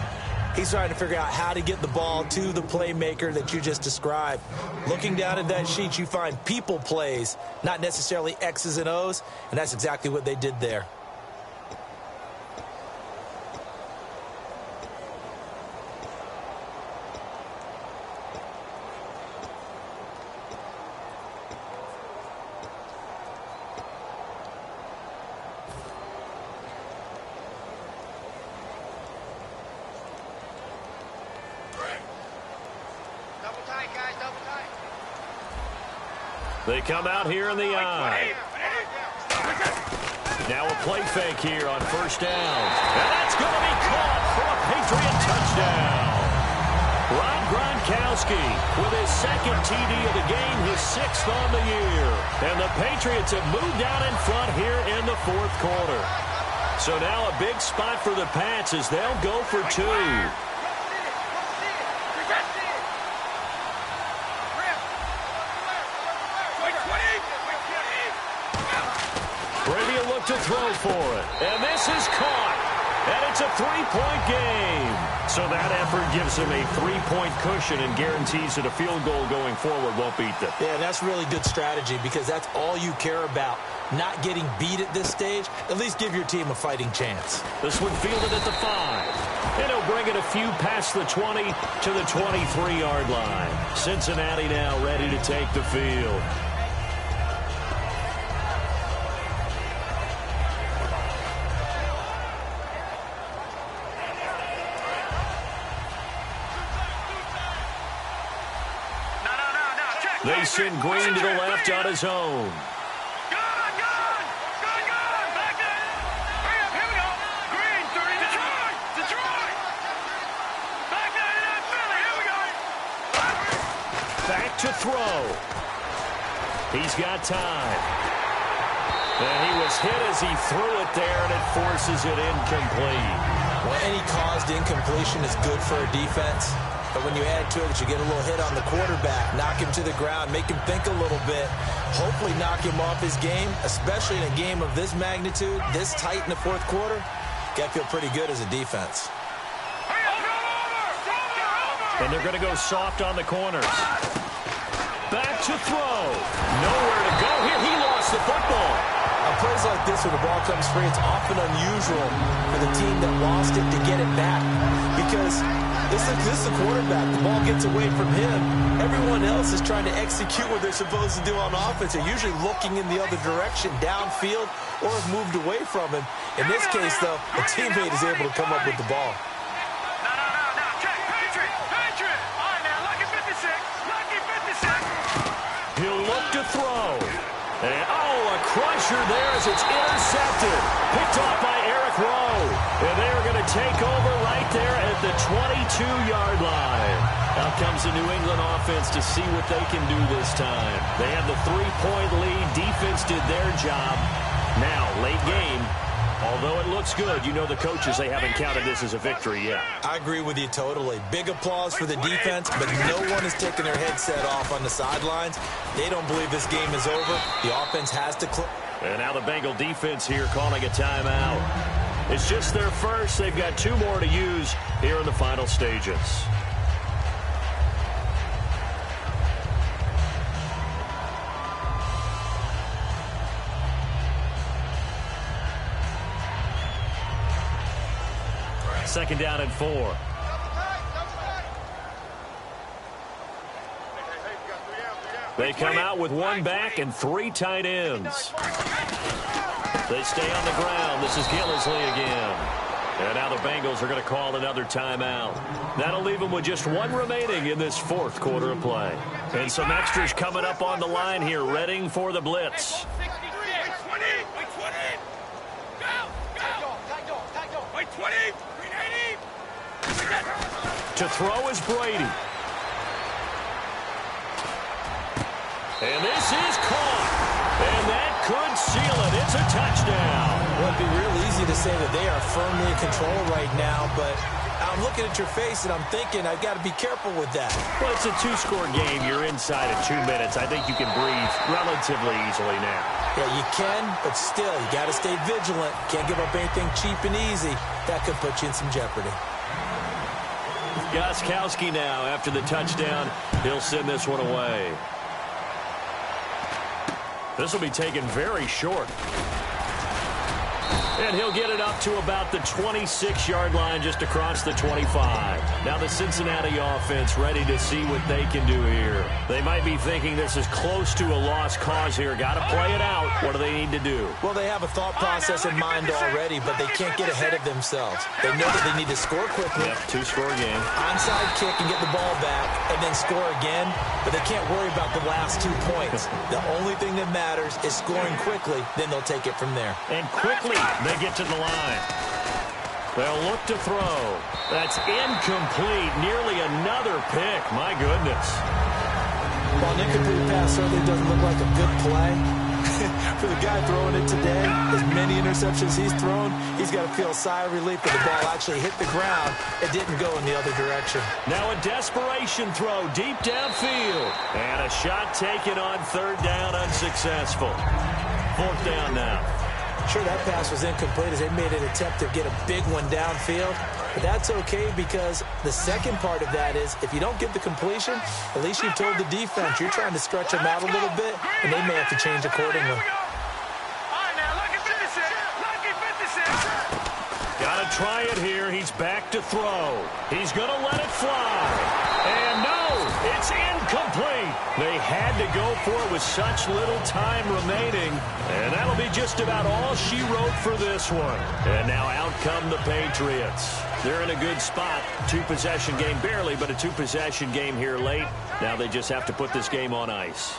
He's trying to figure out how to get the ball to the playmaker that you just described. Looking down at that sheet, you find people plays, not necessarily X's and O's, and that's exactly what they did there. They come out here in the I. Now a play fake here on first down. And that's going to be caught for a Patriot touchdown. Rob Gronkowski with his second TD of the game, his 6th on the year. And the Patriots have moved out in front here in the 4th quarter. So now a big spot for the Pats as they'll go for 2. Brady will look to throw for it. And this is caught. And it's a 3-point game. So that effort gives him a 3-point cushion and guarantees that a field goal going forward won't beat them. Yeah, that's really good strategy because that's all you care about. Not getting beat at this stage. At least give your team a fighting chance. This one fielded at the 5. And he'll bring it a few past the 20 to the 23-yard line. Cincinnati now ready to take the field. They send Green to the left on his own. Back to throw. He's got time. And he was hit as he threw it there, and it forces it incomplete. Well, any caused incompletion is good for a defense. But when you add to it, you get a little hit on the quarterback, knock him to the ground, make him think a little bit, hopefully knock him off his game, especially in a game of this magnitude, this tight in the 4th quarter. Got to feel pretty good as a defense. And they're going to go soft on the corners. Back to throw. Nowhere to go here. He lost the football. On plays like this, when the ball comes free, it's often unusual for the team that lost it to get it back. Because this is the quarterback. The ball gets away from him. Everyone else is trying to execute what they're supposed to do on offense. They're usually looking in the other direction, downfield, or have moved away from him. In this case, though, a teammate is able to come up with the ball. He'll look to throw. And, a crusher there as it's intercepted. Picked off by Eric Rowe. And they're going to take over right there at the 22-yard line. Out comes the New England offense to see what they can do this time. They have the 3-point lead. Defense did their job. Now, late game. Although it looks good, you know the coaches, they haven't counted this as a victory yet. I agree with you totally. Big applause for the defense, but no one is taking their headset off on the sidelines. They don't believe this game is over. The offense has to close. And now the Bengal defense here calling a timeout. It's just their first. They've got 2 more to use here in the final stages. Second down and 4. They come out with 1 back and 3 tight ends. They stay on the ground. This is Gillisley again. And now the Bengals are going to call another timeout. That'll leave them with just 1 remaining in this 4th quarter of play. And some extras coming up on the line here, readying for the blitz. To throw is Brady. And this is caught. And that could seal it. It's a touchdown. Well, it'd be real easy to say that they are firmly in control right now, but I'm looking at your face and I'm thinking I've got to be careful with that. Well, it's a 2-score game. You're inside of 2 minutes. I think you can breathe relatively easily now. Yeah, you can, but still, you got to stay vigilant. Can't give up anything cheap and easy. That could put you in some jeopardy. Gostkowski now, after the touchdown, he'll send this one away. This will be taken very short. And he'll get it up to about the 26-yard line just across the 25. Now the Cincinnati offense ready to see what they can do here. They might be thinking this is close to a lost cause here. Got to play it out. What do they need to do? Well, they have a thought process in mind already, but they can't get ahead of themselves. They know that they need to score quickly. Yep, two-score game. Onside kick and get the ball back and then score again, but they can't worry about the last 2 points. The only thing that matters is scoring quickly, then they'll take it from there. And quickly, they get to the line. They'll look to throw. That's incomplete. Nearly another pick. My goodness. While an incomplete pass certainly doesn't look like a good play, for the guy throwing it today, as many interceptions he's thrown, he's got to feel a sigh of relief that the ball actually hit the ground. It didn't go in the other direction. Now a desperation throw deep downfield. And a shot taken on third down, unsuccessful. Fourth down now. Sure, that pass was incomplete as they made an attempt to get a big one downfield. But that's okay because the second part of that is if you don't get the completion, at least you've told the defense you're trying to stretch them out a little bit, and they may have to change accordingly. All right, now, lucky 56. Lucky 56. Got to try it here. He's back to throw. He's going to let it fly. And no, it's incomplete. They had to go for it with such little time remaining. And that'll be just about all she wrote for this one. And now out come the Patriots. They're in a good spot. Two-possession game barely, but a two-possession game here late. Now they just have to put this game on ice.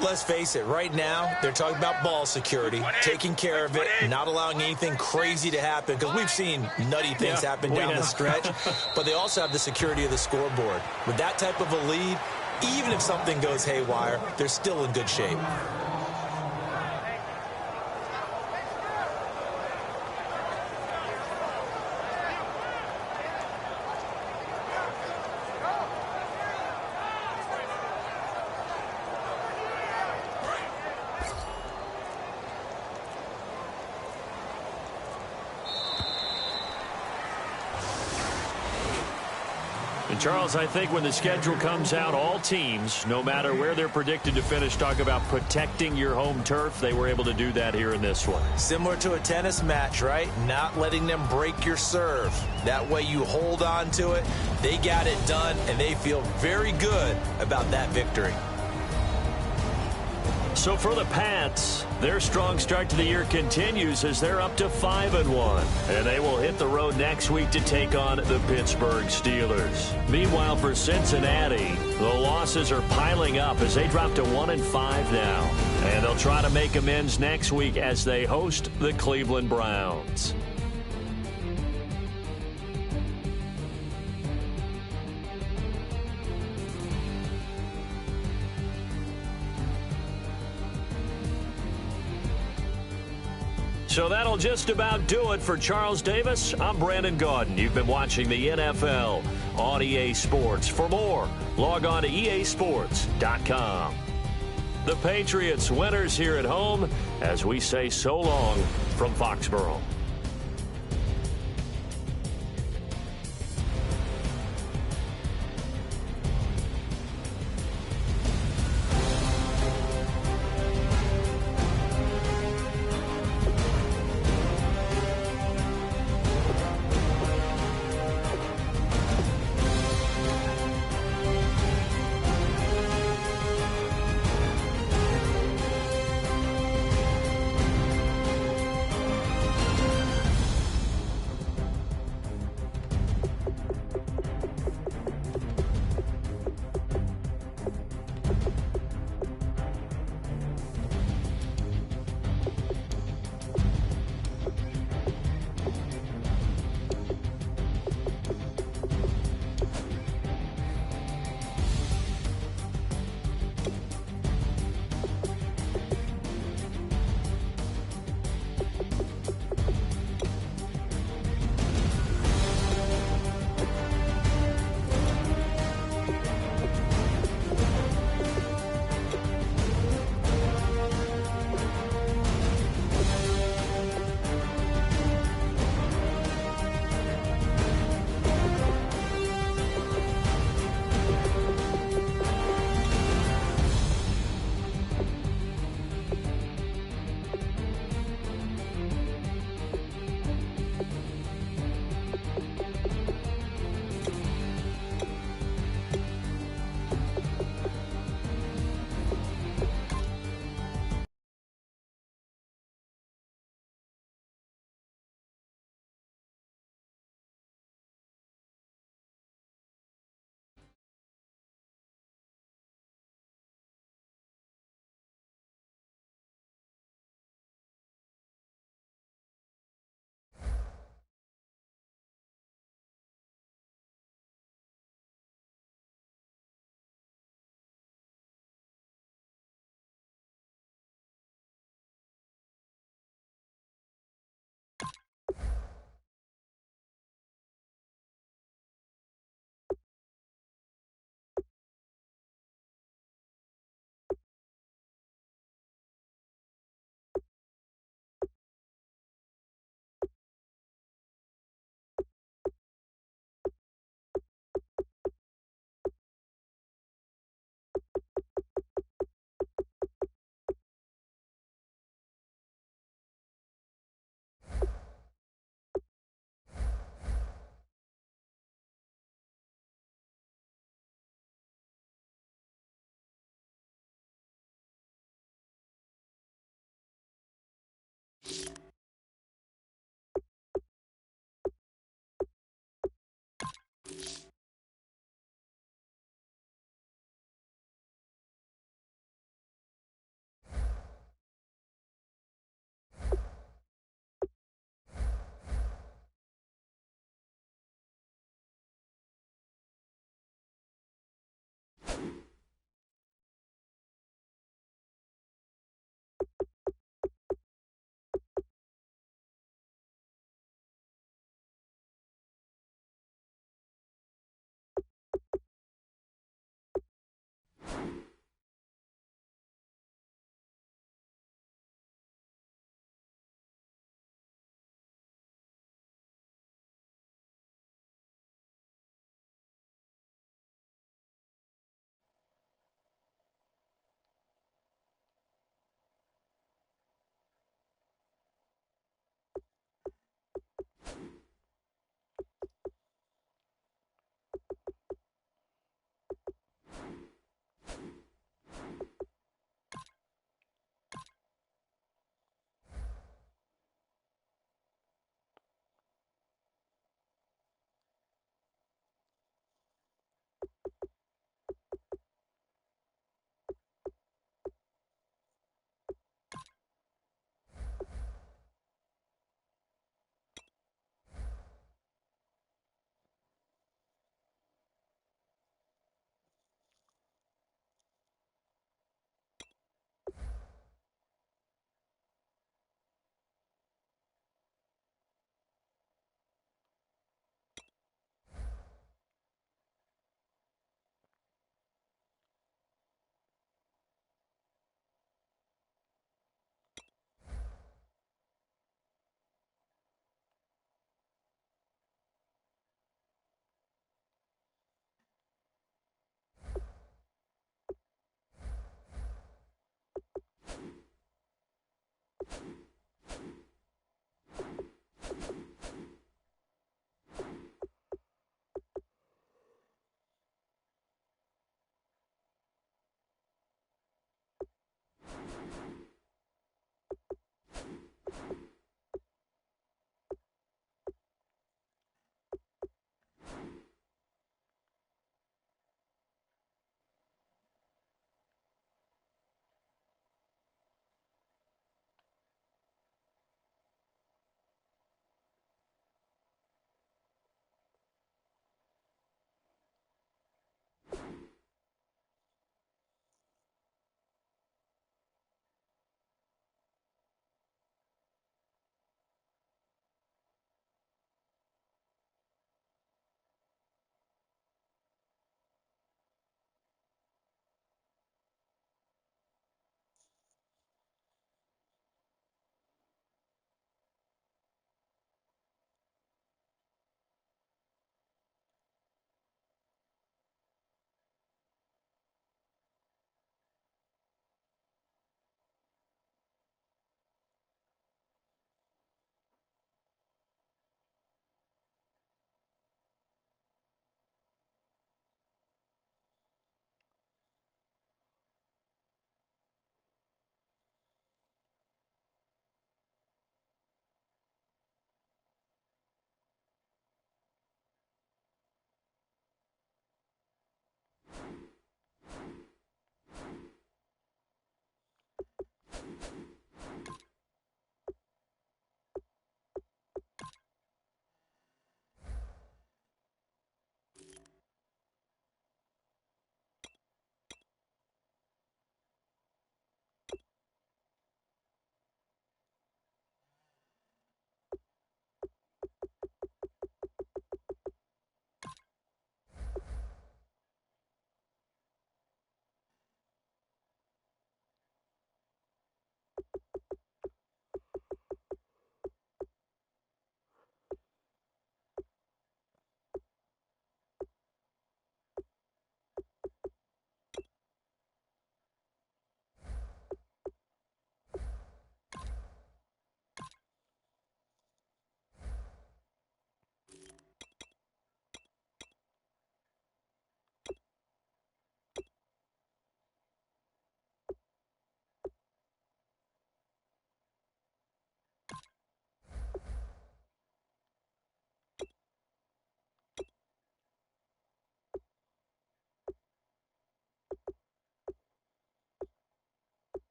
Let's face it, right now, they're talking about ball security, taking care of it, not allowing anything crazy to happen, because we've seen nutty things happen down the stretch, but they also have the security of the scoreboard. With that type of a lead, even if something goes haywire, they're still in good shape. Charles, I think when the schedule comes out, all teams, no matter where they're predicted to finish, talk about protecting your home turf. They were able to do that here in this one. Similar to a tennis match, right? Not letting them break your serve. That way you hold on to it. They got it done, and they feel very good about that victory. So for the Pats, their strong start to the year continues as they're up to 5-1. And they will hit the road next week to take on the Pittsburgh Steelers. Meanwhile, for Cincinnati, the losses are piling up as they drop to 1-5 now. And they'll try to make amends next week as they host the Cleveland Browns. So that'll just about do it for Charles Davis. I'm Brandon Gaudin. You've been watching the NFL on EA Sports. For more, log on to easports.com. The Patriots winners here at home as we say so long from Foxborough.